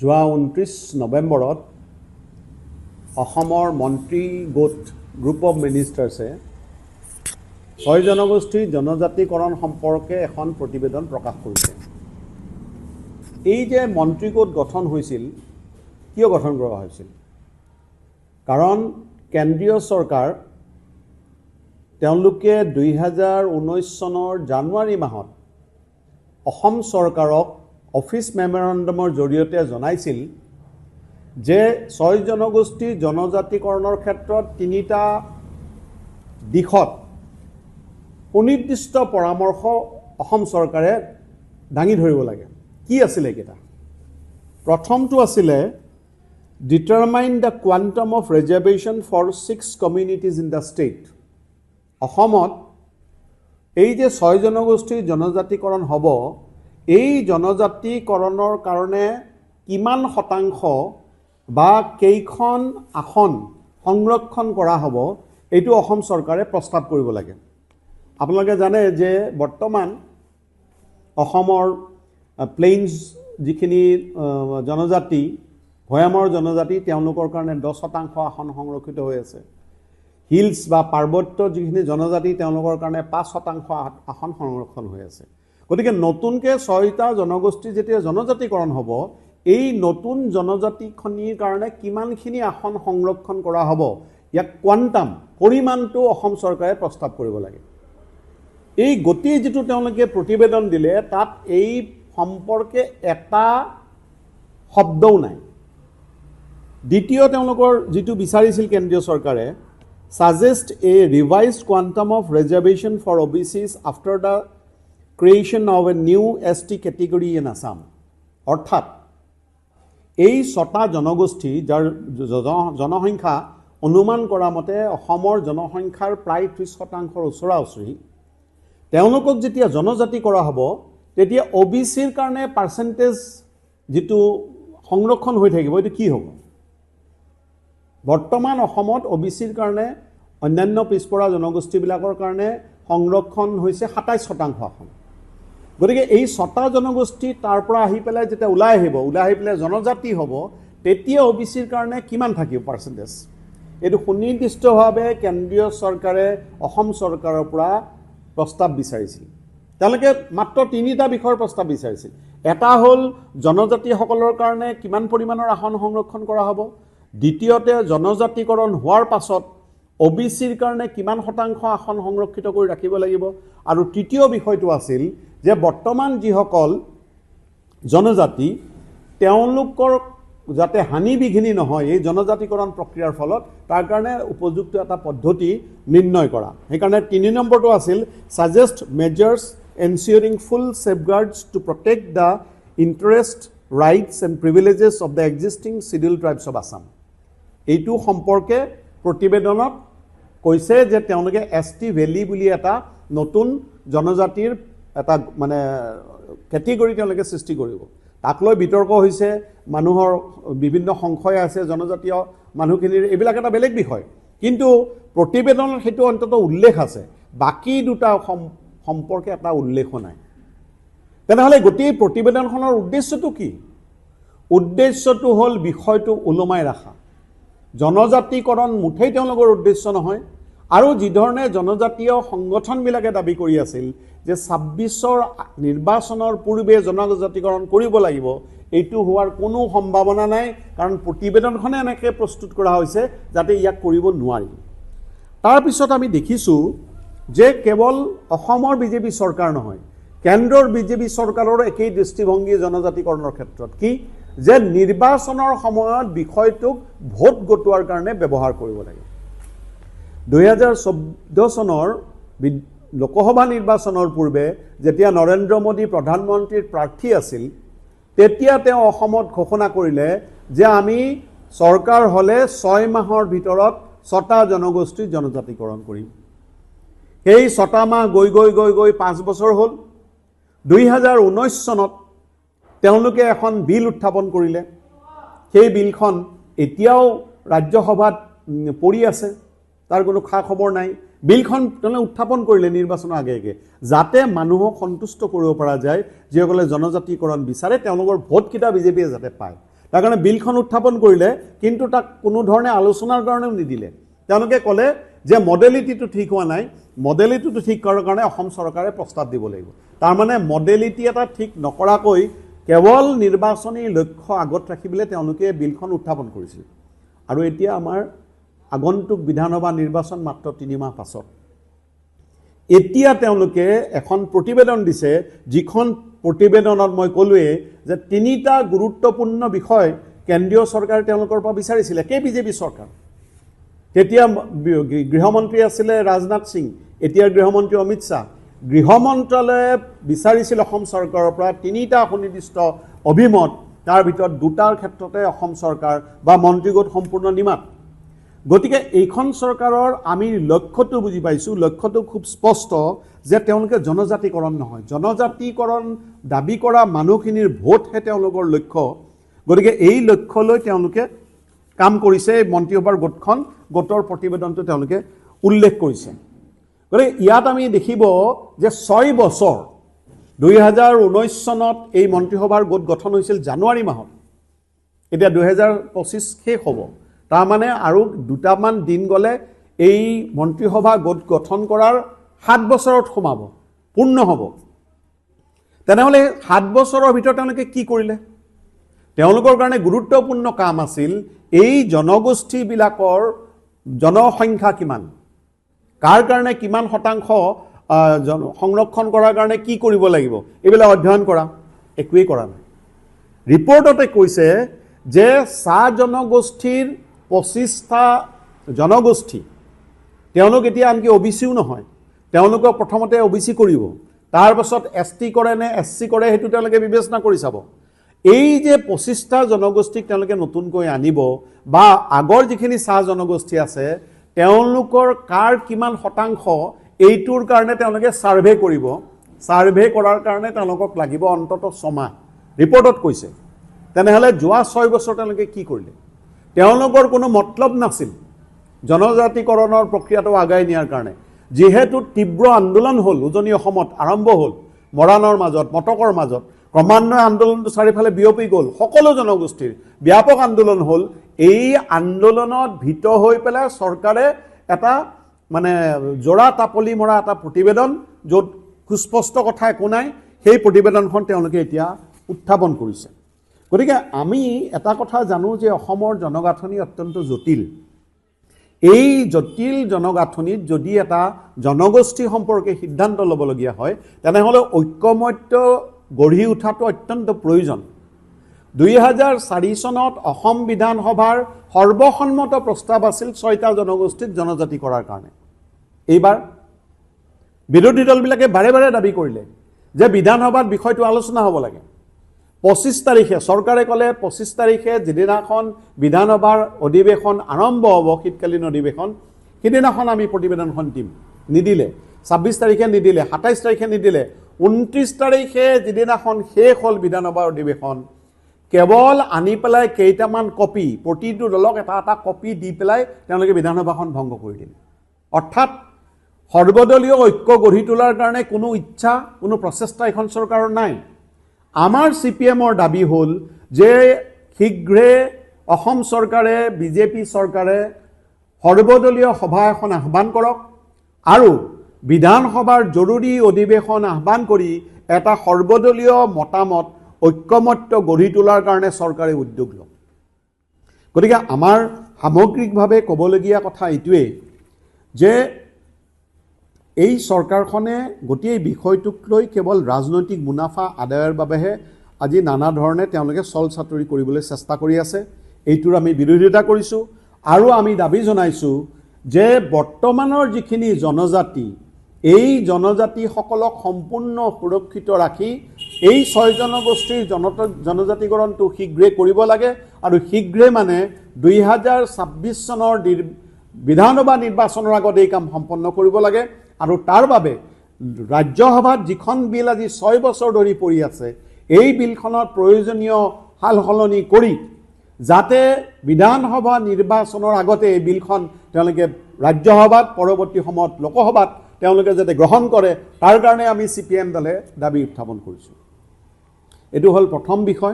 যোৱা 29 নৱেম্বৰত অসমৰ মন্ত্ৰী গোট গ্ৰুপ অফ মিনিষ্টাৰ্ছে 6 জনগোষ্ঠীৰ জনজাতিকৰণ সম্পৰ্কে এখন প্ৰতিবেদন প্ৰকাশ কৰিছে। এই যে মন্ত্ৰী গোট গঠন হৈছিল, কিয় গঠন কৰা হৈছিল? কাৰণ কেন্দ্ৰীয় চৰকাৰ তেওঁলোকে 2019 চনৰ জানুৱাৰী মাহত অসম চৰকাৰক অফিচ মেমৰেণ্ডমৰ জৰিয়তে জনাইছিল যে 6 জনগোষ্ঠী জনজাতিকৰণৰ ক্ষেত্ৰত তিনিটা দিশত সুনিৰ্দিষ্ট পৰামৰ্শ অসম চৰকাৰে দাঙি ধৰিব লাগে। কি আছিল এইকেইটা? প্ৰথমটো আছিলে determine the quantum of reservation for 6 communities in the state. অসমত এই যে 6 জনগোষ্ঠীৰ জনজাতিকৰণ হ'ব, এই জনজাতিকৰণৰ কাৰণে কিমান শতাংশ বা কেইখন আসন সংৰক্ষণ কৰা হ'ব, এইটো অসম চৰকাৰে প্ৰস্তাৱ কৰিব লাগে। আপোনালোকে জানে যে বৰ্তমান অসমৰ প্লেইনছ যিখিনি জনজাতি, ভৈয়ামৰ জনজাতি, তেওঁলোকৰ কাৰণে 10% আসন সংৰক্ষিত হৈ আছে। হিলছ বা পাৰ্বত্য যিখিনি জনজাতি, তেওঁলোকৰ কাৰণে 5% আসন সংৰক্ষণ হৈ আছে। গতিকে নতুনকৈ 6টা জনগোষ্ঠী যেতিয়া জনজাতিকৰণ হ'ব, এই নতুন জনজাতিখিনিৰ কাৰণে কিমানখিনি আসন সংৰক্ষণ কৰা হ'ব, ইয়াক কোৱান্টাম পৰিমাণটো অসম চৰকাৰে প্ৰস্তাৱ কৰিব লাগে। এই গতিৰ যিটো তেওঁলোকে প্ৰতিবেদন দিলে, তাত এই সম্পৰ্কে এটা শব্দও নাই। দ্বিতীয় তেওঁলোকৰ যিটো বিচাৰিছিল কেন্দ্ৰীয় চৰকাৰে, suggest a revised quantum of reservation for OBCs after the creation of a new ST category in Assam। অৰ্থাৎ এই 6টা জনগোষ্ঠী যাৰ জনসংখ্যা অনুমান কৰা মতে অসমৰ জনসংখ্যাৰ প্ৰায় 30% ওচৰা ওচৰি, তেওঁলোকক যেতিয়া জনজাতি কৰা হ'ব, তেতিয়া OBCৰ কাৰণে পাৰ্চেণ্টেজ যিটো সংৰক্ষণ হৈ থাকিব, এইটো কি হ'ব? বৰ্তমান অসমত OBCৰ কাৰণে অন্যান্য পিছপৰা জনগোষ্ঠীবিলাকৰ কাৰণে সংৰক্ষণ হৈছে 27% আসন। গতিকে এই 6টা জনগোষ্ঠী তাৰ পৰা আহি পেলাই যেতিয়া ওলাই আহিব, ওলাই আহি পেলাই জনজাতি হ'ব, তেতিয়া OBCৰ কাৰণে কিমান থাকিব পাৰ্চেণ্টেজ? এইটো সুনিৰ্দিষ্টভাৱে কেন্দ্ৰীয় চৰকাৰে অসম চৰকাৰৰ পৰা প্ৰস্তাৱ বিচাৰিছিল। তেওঁলোকে মাত্ৰ 3টা বিষয়ৰ প্ৰস্তাৱ বিচাৰিছিল। এটা হ'ল জনজাতিসকলৰ কাৰণে কিমান পৰিমাণৰ আসন সংৰক্ষণ কৰা হ'ব। দ্বিতীয়তে জনজাতিকৰণ হোৱাৰ পাছত OBCৰ কাৰণে কিমান শতাংশ আসন সংৰক্ষিত কৰি ৰাখিব লাগিব। আৰু তৃতীয় বিষয়টো আছিল যে বৰ্তমান যিসকল জনজাতি, তেওঁলোকৰ যাতে হানি বিঘিনি নহয় এই জনজাতিকৰণ প্ৰক্ৰিয়াৰ ফলত, তাৰ কাৰণে উপযুক্ত এটা পদ্ধতি নিৰ্ণয় কৰা। সেইকাৰণে 3 নম্বৰটো আছিল suggest measures ensuring full safeguards to protect the interest, rights and privileges of the existing schedule tribes of Assam. এইটো সম্পৰ্কে প্ৰতিবেদনত কৈছে যে তেওঁলোকে ST ভেলী বুলি এটা নতুন জনজাতিৰ এটা মানে কেটেগৰী তেওঁলোকে সৃষ্টি কৰিব। তাক লৈ বিতৰ্ক হৈছে, মানুহৰ বিভিন্ন সংশয় আছে জনজাতীয় মানুহখিনিৰ, এইবিলাক এটা বেলেগ বিষয়। কিন্তু প্ৰতিবেদনত সেইটো অন্ততঃ উল্লেখ আছে, বাকী দুটা সম্পৰ্কে এটা উল্লেখো নাই। তেনেহ'লে গোটেই প্ৰতিবেদনখনৰ উদ্দেশ্যটো কি? উদ্দেশ্যটো হ'ল বিষয়টো ওলমাই ৰাখা। জনজাতিকৰণ মুঠেই তেওঁলোকৰ উদ্দেশ্য নহয়। আৰু যিধৰণে জনজাতীয় সংগঠনবিলাকে দাবী কৰি আছিল যে 26ৰ নিৰ্বাচনৰ পূৰ্বে জনজাতিকৰণ কৰিব লাগিব, এইটো হোৱাৰ কোনো সম্ভাৱনা নাই। কাৰণ প্ৰতিবেদনখনে এনেকৈ প্ৰস্তুত কৰা হৈছে যাতে ইয়াক কৰিব নোৱাৰি। তাৰপিছত আমি দেখিছোঁ যে কেৱল অসমৰ BJP চৰকাৰ নহয়, কেন্দ্ৰৰ BJP চৰকাৰৰ একেই দৃষ্টিভংগী জনজাতিকৰণৰ ক্ষেত্ৰত। কি? যে নিৰ্বাচনৰ সময়ত বিষয়টোক ভোট গটোৱাৰ কাৰণে ব্যৱহাৰ কৰিব লাগে। 2014 চনৰ লোকসভা নিৰ্বাচনৰ পূৰ্বে যেতিয়া নৰেন্দ্ৰ মোদী প্ৰধানমন্ত্ৰীৰ প্ৰাৰ্থী আছিল, তেতিয়া তেওঁ অসমত ঘোষণা কৰিলে যে আমি চৰকাৰ হ'লে 6 মাহৰ ভিতৰত 6টা জনগোষ্ঠীৰ জনজাতিকৰণ কৰিম। সেই 6টা মাহ গৈ 5 বছৰ হ'ল। 2019 চনত তেওঁলোকে এখন বিল উত্থাপন কৰিলে। সেই বিলখন এতিয়াও ৰাজ্যসভাত পৰি আছে, তাৰ কোনো খা খবৰ নাই। বিলখন তেওঁলোকে উত্থাপন কৰিলে নিৰ্বাচনৰ আগে যাতে মানুহক সন্তুষ্ট কৰিব পৰা যায়, যিসকলে জনজাতিকৰণ বিচাৰে তেওঁলোকৰ ভোটকেইটা বিজেপিয়ে যাতে পায়। তাৰ কাৰণে বিলখন উত্থাপন কৰিলে, কিন্তু তাক কোনো ধৰণে আলোচনাৰ কাৰণেও নিদিলে। তেওঁলোকে ক'লে যে মডেলিটিটো ঠিক হোৱা নাই, মডেলিটিটো ঠিক কৰাৰ কাৰণে অসম চৰকাৰে প্ৰস্তাৱ দিব লাগিব। তাৰমানে মডেলিটি এটা ঠিক নকৰাকৈ কেৱল নিৰ্বাচনী লক্ষ্য আগত ৰাখি পেলাই তেওঁলোকে বিলখন উত্থাপন কৰিছিল। আৰু এতিয়া আমাৰ আগন্তুক বিধানসভা নিৰ্বাচন মাত্ৰ 3 মাহ পাছত এতিয়া তেওঁলোকে এখন প্ৰতিবেদন দিছে, যিখন প্ৰতিবেদনত মই ক'লোৱে যে 3টা গুৰুত্বপূৰ্ণ বিষয় কেন্দ্ৰীয় চৰকাৰে তেওঁলোকৰ পৰা বিচাৰিছিলে। কে বিজেপি চৰকাৰ, তেতিয়া গৃহমন্ত্ৰী আছিলে ৰাজনাথ সিং, এতিয়াৰ গৃহমন্ত্ৰী অমিত শ্বাহ। গৃহ মন্ত্ৰালয়ে বিচাৰিছিল অসম চৰকাৰৰ পৰা 3টা সুনিৰ্দিষ্ট অভিমত, তাৰ ভিতৰত 2টাৰ ক্ষেত্ৰতে অসম চৰকাৰ বা মন্ত্ৰীগোট সম্পূৰ্ণ নিমাত। গতিকে এইখন চৰকাৰৰ আমি লক্ষ্যটো বুজি পাইছোঁ, লক্ষ্যটো খুব স্পষ্ট যে তেওঁলোকে জনজাতিকৰণ নহয়, জনজাতিকৰণ দাবী কৰা মানুহখিনিৰ ভোটহে তেওঁলোকৰ লক্ষ্য। গতিকে এই লক্ষ্য লৈ তেওঁলোকে কাম কৰিছে। মন্ত্ৰীসভাৰ গোটৰ প্ৰতিবেদনটো তেওঁলোকে উল্লেখ কৰিছে। গতিকে ইয়াত আমি দেখিব যে 6 বছৰ 2019 চনত এই মন্ত্ৰীসভাৰ গোট গঠন হৈছিল জানুৱাৰী মাহত, এতিয়া 2025 শেষ হ'ব। তাৰমানে আৰু 2টামান দিন গ'লে এই মন্ত্ৰীসভা গোট গঠন কৰাৰ 7 বছৰত সোমাব, পূৰ্ণ হ'ব। তেনেহ'লে 7 বছৰৰ ভিতৰত তেওঁলোকে কি কৰিলে? তেওঁলোকৰ কাৰণে গুৰুত্বপূৰ্ণ কাম আছিল এই জনগোষ্ঠীবিলাকৰ জনসংখ্যা কিমান, কাৰ কাৰণে কিমান শতাংশ সংৰক্ষণ কৰাৰ কাৰণে কি কৰিব লাগিব, এইবিলাক অধ্যয়ন কৰা। একোৱেই কৰা নাই। ৰিপৰ্টতে কৈছে যে চাহ জনগোষ্ঠীৰ 25টা জনগোষ্ঠী, তেওঁলোক এতিয়া আনকি OBCও নহয়, তেওঁলোকক প্ৰথমতে OBC কৰিব, তাৰপাছত ST কৰে নে SC কৰে সেইটো তেওঁলোকে বিবেচনা কৰি চাব। এই যে 25টা জনগোষ্ঠীক তেওঁলোকে নতুনকৈ আনিব বা আগৰ যিখিনি চাহ জনগোষ্ঠী আছে তেওঁলোকৰ কাৰ কিমান শতাংশ, এইটোৰ কাৰণে তেওঁলোকে ছাৰ্ভে কৰিব। ছাৰ্ভে কৰাৰ কাৰণে তেওঁলোকক লাগিব অন্ততঃ 6 মাহ, ৰিপৰ্টত কৈছে। তেনেহ'লে যোৱা 6 বছৰ তেওঁলোকে কি কৰিলে? তেওঁলোকৰ কোনো মতলব নাছিল জনজাতিকৰণৰ প্ৰক্ৰিয়াটো আগুৱাই নিয়াৰ কাৰণে। যিহেতু তীব্ৰ আন্দোলন হ'ল, উজনি অসমত আৰম্ভ হ'ল, মৰাণৰ মাজত, মটকৰ মাজত, ক্ৰমান্বয়ে আন্দোলনটো চাৰিওফালে বিয়পি গ'ল, সকলো জনগোষ্ঠীৰ ব্যাপক আন্দোলন হ'ল। এই আন্দোলনত ভীত হৈ পেলাই চৰকাৰে এটা মানে জোৰা তাপলি মৰা এটা প্ৰতিবেদন, য'ত সুস্পষ্ট কথা একো নাই, সেই প্ৰতিবেদনখন তেওঁলোকে এতিয়া উত্থাপন কৰিছে। গতিকে আমি এটা কথা জানো যে অসমৰ জনগাঁথনি অত্যন্ত জটিল। এই জটিল জনগাঁথনিত যদি এটা জনগোষ্ঠী সম্পৰ্কে সিদ্ধান্ত ল'বলগীয়া হয়, তেনেহ'লে ঐক্যমত্য গঢ়ি উঠাটো অত্যন্ত প্ৰয়োজন। 2004 চনত অসম বিধানসভাৰ সৰ্বসন্মত প্ৰস্তাৱ আছিল 6টা জনগোষ্ঠীক জনজাতি কৰাৰ কাৰণে। এইবাৰ বিৰোধী দলবিলাকে বাৰে বাৰে দাবী কৰিলে যে বিধানসভাত বিষয়টো আলোচনা হ'ব লাগে। 25 তাৰিখে চৰকাৰে ক'লে 25 তাৰিখে যিদিনাখন বিধানসভাৰ অধিৱেশন আৰম্ভ হ'ব, শীতকালীন অধিৱেশন, সিদিনাখন আমি প্ৰতিবেদনখন দিম। নিদিলে। 26 তাৰিখে নিদিলে, 27 তাৰিখে নিদিলে, 29 তাৰিখে যিদিনাখন শেষ হ'ল বিধানসভাৰ অধিৱেশন, কেৱল আনি পেলাই কেইটামান কপি, প্ৰতিটো দলক এটা এটা কপি দি পেলাই তেওঁলোকে বিধানসভাখন ভংগ কৰি দিলে। অৰ্থাৎ সৰ্বদলীয় ঐক্য গঢ়ি তোলাৰ কাৰণে কোনো ইচ্ছা, কোনো প্ৰচেষ্টা এখন চৰকাৰৰ নাই। আমাৰ CPMৰ দাবী হ'ল যে শীঘ্ৰে অসম চৰকাৰে, বিজেপি চৰকাৰে সৰ্বদলীয় সভা এখন আহ্বান কৰক আৰু বিধানসভাৰ জৰুৰী অধিৱেশন আহ্বান কৰি এটা সৰ্বদলীয় মতামত, ঐক্যমত্য গঢ়ি তোলাৰ কাৰণে চৰকাৰে উদ্যোগ লওক। গতিকে আমাৰ সামগ্ৰিকভাৱে ক'বলগীয়া কথা এইটোৱেই যে এই চৰকাৰখনে গোটেই বিষয়টোক লৈ কেৱল ৰাজনৈতিক মুনাফা আদায়ৰ বাবেহে আজি নানা ধৰণে তেওঁলোকে চল চাতুৰি কৰিবলৈ চেষ্টা কৰি আছে। এইটোৰ আমি বিৰোধিতা কৰিছোঁ আৰু আমি দাবী জনাইছোঁ যে বৰ্তমানৰ যিখিনি জনজাতি, এই জনজাতিসকলক সম্পূৰ্ণ সুৰক্ষিত ৰাখি এই 6 জনগোষ্ঠীৰ জনজাতিকৰণটো শীঘ্ৰে কৰিব লাগে আৰু শীঘ্ৰে মানে 2026 চনৰ বিধানসভা নিৰ্বাচনৰ আগত এই কাম সম্পন্ন কৰিব লাগে। আৰু তাৰ বাবে ৰাজ্যসভাত যিখন বিল আজি 6 বছৰ ধৰি পৰি আছে, এই বিলখনত প্ৰয়োজনীয় সাল সলনি কৰি যাতে বিধানসভা নিৰ্বাচনৰ আগতে এই বিলখন তেওঁলোকে ৰাজ্যসভাত, পৰৱৰ্তী সময়ত লোকসভাত তেওঁলোকে যাতে গ্ৰহণ কৰে, তাৰ কাৰণে আমি CPM দলে দাবী উত্থাপন কৰিছোঁ। এইটো হ'ল প্ৰথম বিষয়।